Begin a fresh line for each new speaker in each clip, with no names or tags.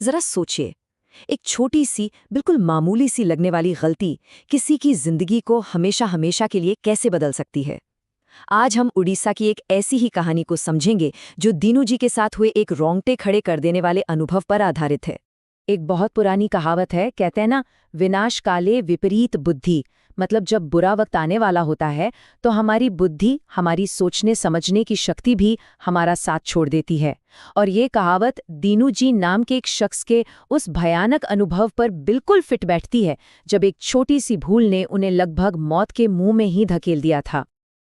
जरा सोचिए, एक छोटी सी बिल्कुल मामूली सी लगने वाली गलती किसी की जिंदगी को हमेशा हमेशा के लिए कैसे बदल सकती है। आज हम उड़ीसा की एक ऐसी ही कहानी को समझेंगे जो दीनू जी के साथ हुए एक रोंगटे खड़े कर देने वाले अनुभव पर आधारित है। एक बहुत पुरानी कहावत है, कहते हैं ना, विनाश काले विपरीत बुद्धि। मतलब जब बुरा वक्त आने वाला होता है तो हमारी बुद्धि, हमारी सोचने समझने की शक्ति भी हमारा साथ छोड़ देती है। और ये कहावत दीनू जी नाम के एक शख्स के उस भयानक अनुभव पर बिल्कुल फिट बैठती है, जब एक छोटी सी भूल ने उन्हें लगभग मौत के मुंह में ही धकेल दिया था।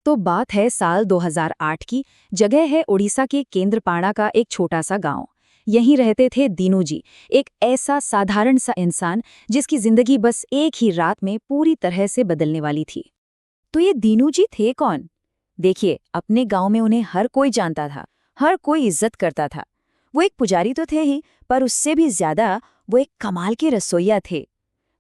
तो बात है साल 2008 की। जगह है उड़ीसा के केंद्रपाड़ा का एक छोटा सा गांव। यहीं रहते थे दीनू जी, एक ऐसा साधारण सा इंसान जिसकी जिंदगी बस एक ही रात में पूरी तरह से बदलने वाली थी। तो ये दीनू जी थे कौन? देखिए, अपने गांव में उन्हें हर कोई जानता था, हर कोई इज्जत करता था। वो एक पुजारी तो थे ही, पर उससे भी ज्यादा वो एक कमाल के रसोइया थे।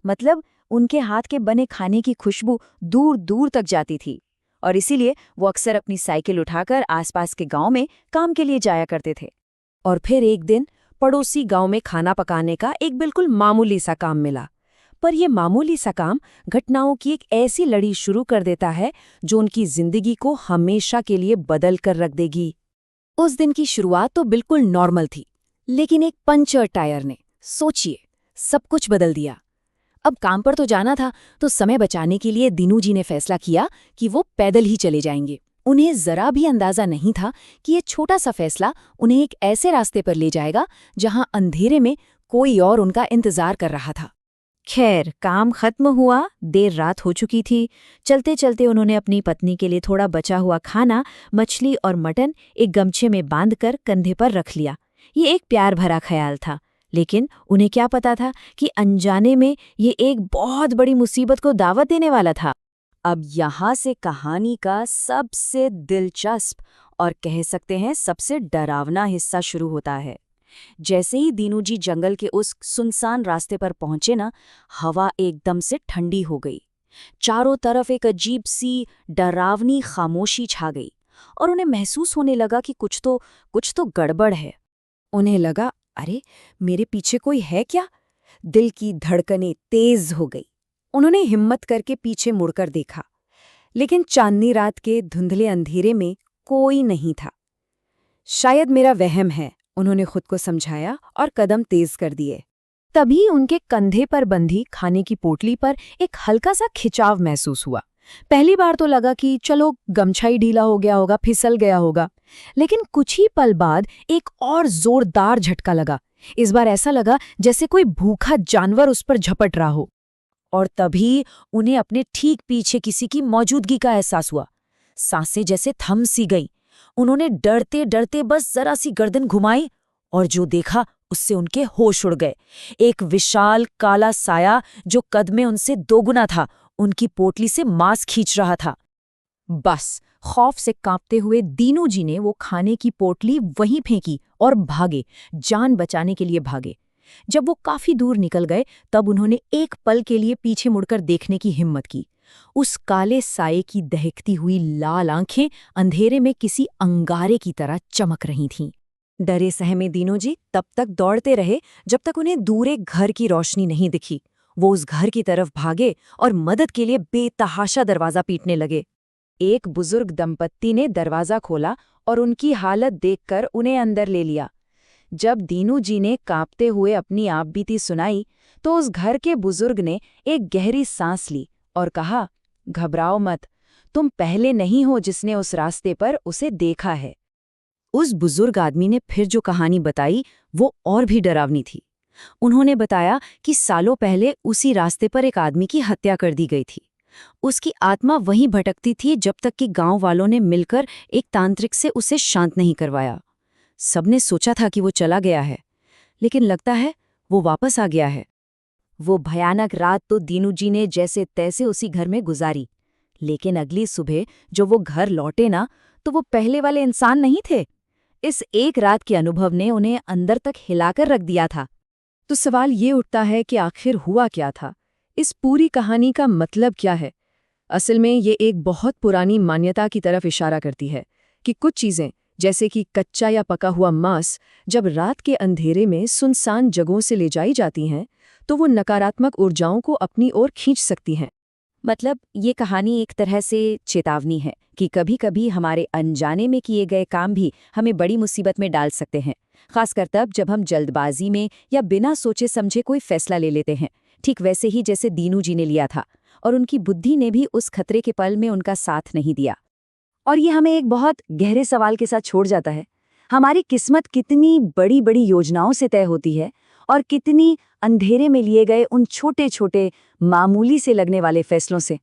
मतलब उनके हाथ के बने खाने की खुशबू दूर दूर तक जाती थी, और इसीलिए वो अक्सर अपनी साइकिल उठाकर आसपास के गांव में काम के लिए जाया करते थे। और फिर एक दिन पड़ोसी गांव में खाना पकाने का एक बिल्कुल मामूली सा काम मिला। पर यह मामूली सा काम घटनाओं की एक ऐसी लड़ी शुरू कर देता है जो उनकी जिंदगी को हमेशा के लिए बदल कर रख देगी। उस दिन की शुरुआत तो बिल्कुल नॉर्मल थी, लेकिन एक पंचर टायर ने, सोचिए, सब कुछ बदल दिया। अब काम पर तो जाना था, तो समय बचाने के लिए दीनू जी ने फैसला किया कि वो पैदल ही चले जाएंगे। उन्हें जरा भी अंदाजा नहीं था कि ये छोटा सा फैसला उन्हें एक ऐसे रास्ते पर ले जाएगा जहां अंधेरे में कोई और उनका इंतजार कर रहा था। खैर, काम खत्म हुआ, देर रात हो चुकी थी। चलते चलते उन्होंने अपनी पत्नी के लिए थोड़ा बचा हुआ खाना, मछली और मटन एक गमछे में बांधकर कंधे पर रख लिया। ये एक प्यार भरा ख्याल था, लेकिन उन्हें क्या पता था कि अनजाने में ये एक बहुत बड़ी मुसीबत को दावत देने वाला था। अब यहाँ से कहानी का सबसे दिलचस्प और कह सकते हैं सबसे डरावना हिस्सा शुरू होता है। जैसे ही दीनू जी जंगल के उस सुनसान रास्ते पर पहुंचे ना, हवा एकदम से ठंडी हो गई। चारों तरफ एक अजीब सी डरावनी खामोशी छा गई, और उन्हें महसूस होने लगा कि कुछ तो गड़बड़ है। उन्हें लगा, अरे मेरे पीछे कोई है क्या? दिल की धड़कनें तेज हो गई। उन्होंने हिम्मत करके पीछे मुड़कर देखा, लेकिन चांदनी रात के धुंधले अंधेरे में कोई नहीं था। शायद मेरा वहम है, उन्होंने खुद को समझाया और कदम तेज कर दिए। तभी उनके कंधे पर बंधी खाने की पोटली पर एक हल्का सा खिंचाव महसूस हुआ। पहली बार तो लगा कि चलो गमछा ही ढीला हो गया होगा, फिसल गया होगा, लेकिन कुछ ही पल बाद एक और जोरदार झटका लगा। इस बार ऐसा लगा जैसे कोई भूखा जानवर उस पर झपट रहा हो। और तभी उन्हें अपने ठीक पीछे किसी की मौजूदगी का एहसास हुआ। सांसें जैसे थम सी गईं। उन्होंने डरते डरते बस जरा सी गर्दन घुमाई, और जो देखा उससे उनके होश उड़ गए। एक विशाल काला साया जो कद में उनसे दोगुना था, उनकी पोटली से मांस खींच रहा था। बस खौफ से कांपते हुए दीनू जी ने वो खाने की पोटली वहीं फेंकी और भागे, जान बचाने के लिए भागे। जब वो काफी दूर निकल गए, तब उन्होंने एक पल के लिए पीछे मुड़कर देखने की हिम्मत की। उस काले साये की दहकती हुई लाल आंखें अंधेरे में किसी अंगारे की तरह चमक रही थीं। डरे सहमे दीनू जी तब तक दौड़ते रहे जब तक उन्हें दूर एक घर की रोशनी नहीं दिखी। वो उस घर की तरफ भागे और मदद के लिए बेतहाशा दरवाजा पीटने लगे। एक बुजुर्ग दंपत्ति ने दरवाजा खोला और उनकी हालत देखकर उन्हें अंदर ले लिया। जब दीनू जी ने कांपते हुए अपनी आपबीती सुनाई, तो उस घर के बुजुर्ग ने एक गहरी सांस ली और कहा, घबराओ मत, तुम पहले नहीं हो जिसने उस रास्ते पर उसे देखा है। उस बुजुर्ग आदमी ने फिर जो कहानी बताई वो और भी डरावनी थी। उन्होंने बताया कि सालों पहले उसी रास्ते पर एक आदमी की हत्या कर दी गई थी। उसकी आत्मा वहीं भटकती थी जब तक कि गांव वालों ने मिलकर एक तांत्रिक से उसे शांत नहीं करवाया। सबने सोचा था कि वो चला गया है, लेकिन लगता है वो वापस आ गया है। वो भयानक रात तो दीनू जी ने जैसे तैसे उसी घर में गुजारी, लेकिन अगली सुबह जो वो घर लौटे ना, तो वो पहले वाले इंसान नहीं थे। इस एक रात के अनुभव ने उन्हें अंदर तक हिलाकर रख दिया था। तो सवाल ये उठता है कि आखिर हुआ क्या था? इस पूरी कहानी का मतलब क्या है? असल में ये एक बहुत पुरानी मान्यता की तरफ इशारा करती है कि कुछ चीजें
जैसे कि कच्चा या पका हुआ मांस जब रात के अंधेरे में सुनसान जगहों से ले जाई जाती हैं, तो वो नकारात्मक ऊर्जाओं को अपनी ओर खींच सकती हैं।
मतलब ये कहानी एक तरह से चेतावनी है कि कभी-कभी हमारे अनजाने में किए गए काम भी हमें बड़ी मुसीबत में डाल सकते हैं, खासकर तब जब हम जल्दबाजी में या बिना सोचे समझे कोई फैसला ले लेते हैं, ठीक वैसे ही जैसे दीनू जी ने लिया था, और उनकी बुद्धि ने भी उस खतरे के पल में उनका साथ नहीं दिया। और ये हमें एक बहुत गहरे सवाल के साथ छोड़ जाता है। हमारी किस्मत कितनी बड़ी-बड़ी योजनाओं से तय होती है और कितनी अंधेरे में लिए गए उन छोटे-छोटे मामूली से लगने वाले फैसलों से।